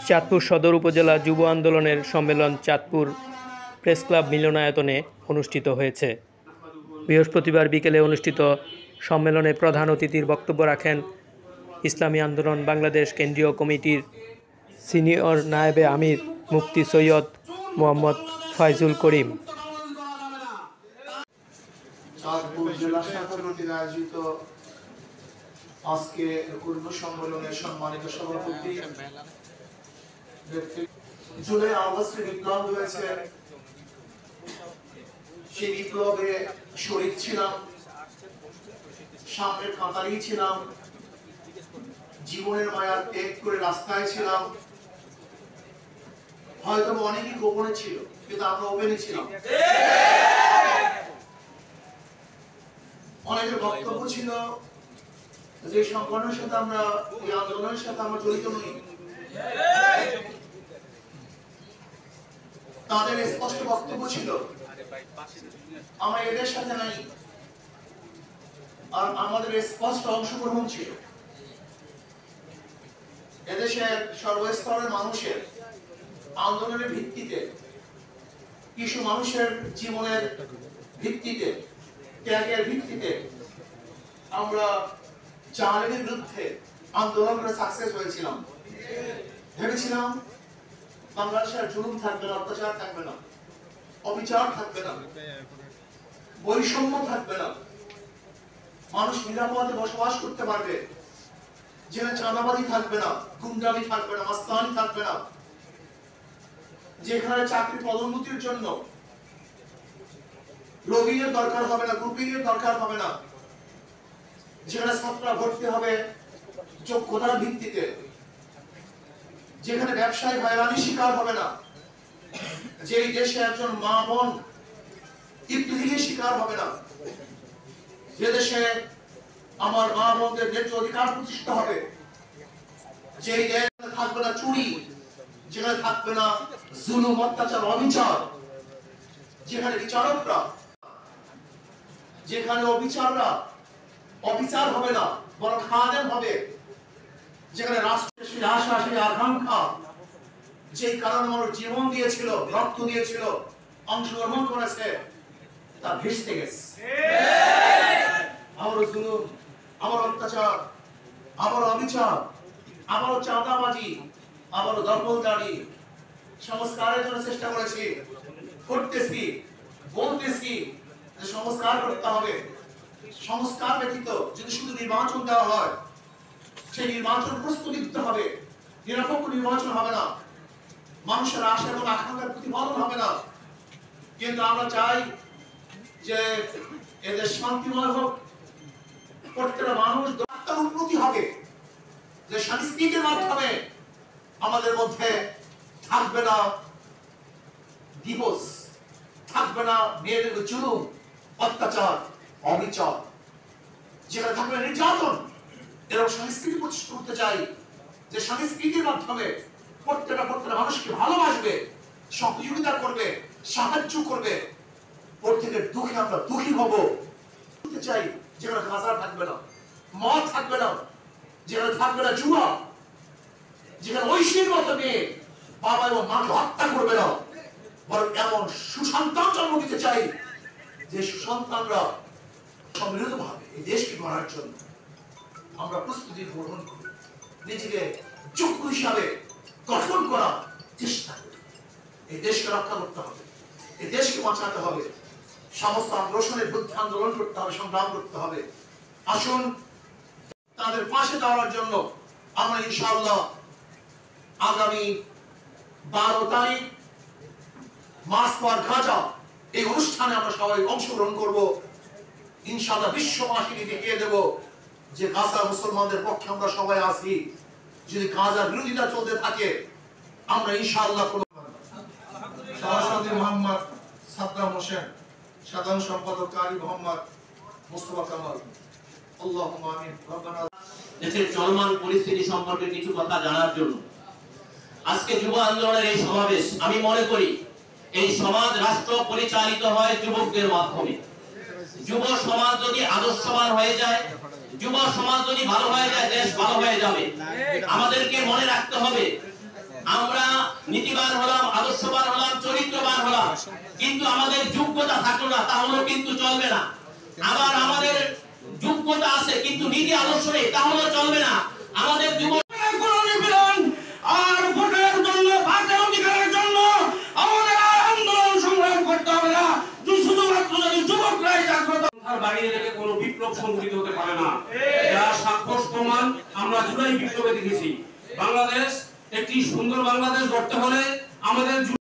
চাঁদপুর সদর উপজেলা যুব আন্দোলনের সম্মেলন চাঁদপুর প্রেস ক্লাব মিলনায়তনে অনুষ্ঠিত হয়েছে। বৃহস্পতিবার বিকেলে অনুষ্ঠিত সম্মেলনে প্রধান অতিথির বক্তব্য রাখেন ইসলামী আন্দোলন বাংলাদেশ কেন্দ্রীয় কমিটির সিনিয়র নায়েবে আমির মুফতি সৈয়দ মোহাম্মদ ফাইজুল করিম। চাঁদপুর জেলা শাখা কর্তৃক আয়োজিত আজকে পূর্ব সম্মেলনের সম্মানিত সভাপতি, জুলাই আগস্টে বিপ্লব হয়েছে, সেই বিপ্লবে শরীক ছিলাম, সামনের কাতারেই ছিলাম, জীবনের মায়া ত্যাগ করে রাস্তায় ছিলাম। হয়তো অনেকেই গোপনে ছিল, কিন্তু আমরা ওপেনে ছিলাম। অনেকের বক্তব্য ছিল যে সংগঠনের সাথে আমরা, এই আন্দোলনের সাথে আমরা জড়িত নই। তাদের স্পষ্ট বক্তব্য ছিল আমরা এদের সাথে নাই, আর আমাদের স্পষ্ট অংশগ্রহণ ছিল। এদেশের সর্বস্তরের মানুষের আন্দোলনের ভিত্তিতে, কিছু মানুষের জীবনের ভিত্তিতে, ত্যাগের ভিত্তিতে আমরা জালেমের বিরুদ্ধে আন্দোলন করে সাকসেস হয়েছিলাম। ভেবেছিলাম বাংলাদেশের জুলুম থাকবে না, অত্যাচার থাকবে না, অবিচার থাকবে না, বৈষম্য থাকবে না, মানুষ নিরাপদে বসবাস করতে পারবে, যেখানে চাঁদাবাজি থাকবে না, গুন্ডামি থাকবে না, মাস্তানি থাকবে না, যেখানে চাকরি পদোন্নতির জন্য লবিংয়ের দরকার হবে না, গ্রুপিং এর দরকার হবে না, যেখানে ছাত্ররা ভর্তি হবে যোগ্যতার ভিত্তিতে, যেখানে ব্যবসায়ী হয়রানি শিকার হবে না, যে দেশে একজন মা বোন ইফতিজির শিকার হবে না, যে দেশে আমার মা বোনদের ন্যায্য অধিকার প্রতিষ্ঠা হবে, যে দেশে থাকবে না চুরি, যেখানে থাকবে না জুলুম, অত্যাচার, অবিচার, যেখানে বিচারকরা, যেখানে অবিচাররা অবিচার হবে না, বরং খাদেম হবে, যেখানে রাষ্ট্রের সেই আশা, সেই আকাঙ্ক্ষা, যেই কারণে মানুষ জীবন দিয়েছিল, রক্ত দিয়েছিল, অংশগ্রহণ করেছে, তা ভেস্তে গেছে। আবারও জুলুম, আবারও অত্যাচার, আবারও অবিচার, আবারও চাঁদাবাজি, আবারও দখলদারি। সংস্কারের জন্য চেষ্টা করেছি, করতেছি, বলতেছি যে সংস্কার করতে হবে। সংস্কার ব্যতীত যদি শুধু নির্বাচন দেওয়া হয়, সেই নির্বাচন প্রস্তুতি দিতে হবে, নিরপেক্ষ নির্বাচন হবে না, মানুষের আশা এবং আকাঙ্ক্ষার প্রতিফলন হবে না। কিন্তু আমরা চাই যে এদের শান্তিময় হোক, প্রত্যেকটা মানুষ আত্মার উন্নতি হবে, যে সংস্কৃতির মাধ্যমে আমাদের মধ্যে থাকবে না দিবস, থাকবে না মেয়েদের জুলুম, অত্যাচার, অবিচার, যেখানে থাকবে নির্যাতন। এরকম সংস্কৃতি প্রতিষ্ঠা করতে চাই, যে সংস্কৃতির মাধ্যমে প্রত্যেকটা মানুষকে ভালোবাসবে, সহযোগিতা করবে, সাহায্য করবে, প্রত্যেকের দুঃখে আমরা দুঃখী হব। চাই যেখানে গাঁজা থাকবে না, মদ থাকবে না, যেখানে থাকবে না জুয়া, যেখানে ঐশীর মতো মেয়ে বাবা এবং মাকে হত্যা করবে না, বরং এমন সুসন্তান জন্ম দিতে চাই যে সুসন্তানরা সম্মিলিতভাবে এই দেশকে গড়ার জন্য আমরা প্রস্তুতি গ্রহণ করি, নিজেকে যোগ্য হিসাবে গঠন করার চেষ্টা করি। এই দেশকে রক্ষা করতে হবে, এই দেশকে বাঁচাতে হবে, সমস্ত আন্দোলনের বিরুদ্ধে আন্দোলন করতে হবে, সংগ্রাম করতে হবে। আসুন তাদের পাশে দাঁড়ানোর জন্য আমরা ইনশাআল্লাহ আগামী 12 তারিখ মাস পর গাজা এই অনুষ্ঠানে আমরা সবাই অংশগ্রহণ করব। ইনশাআল্লাহ বিশ্ববাসীকে দেখিয়ে দেব যে গাজার মুসলমানদের পক্ষে আমরা সবাই আছি। যদি গাজার বিরোধিতা চলতে থাকে, আমরা ইনশাআল্লাহ সভাপতি মোহাম্মদ সাদ্দাম হোসেন, সাধারণ সম্পাদক কারি মোহাম্মদ মুস্তাফা কামাল। আল্লাহুম্মা আমিন। রব্বানা। দেশের চলমান পরিস্থিতি সম্পর্কে কিছু কথা জানার জন্য আজকে যুব আন্দোলনের এই সমাবেশ, আমি মনে করি এই সমাজ রাষ্ট্র পরিচালিত হয় যুবকদের মাধ্যমে। যুব সমাজ যদি আদর্শবান হয়ে যায়, যুব সমাজ যদি ভালো হয়ে যায়, দেশ ভালো হয়ে যাবে। আমাদেরকে মনে রাখতে হবে আমরা নীতিবান হলাম, আদর্শবান হলাম, চরিত্রবান হলাম, কিন্তু আমাদের যোগ্যতা থাকলো না, তাহলে কিন্তু চলবে না। আবার আমাদের যোগ্যতা আছে কিন্তু নীতি আদর্শ নেই, তাহলে চলবে না। আমাদের যুব আর ভোটের জন্য, ভোটের অধিকারের জন্য আমাদের আর আন্দোলন সংগ্রাম করতে হবে না। শুধুমাত্র যদি যুবকরাই জাগ্রত বাইরে থেকে কোনো বিপ্লব সংঘটিত হতে পারে না। যা সাক্ষ্য প্রমাণ আমরা জুলাই বিপ্লবে দেখেছি। বাংলাদেশ একটি সুন্দর বাংলাদেশ গড়তে হলে আমাদের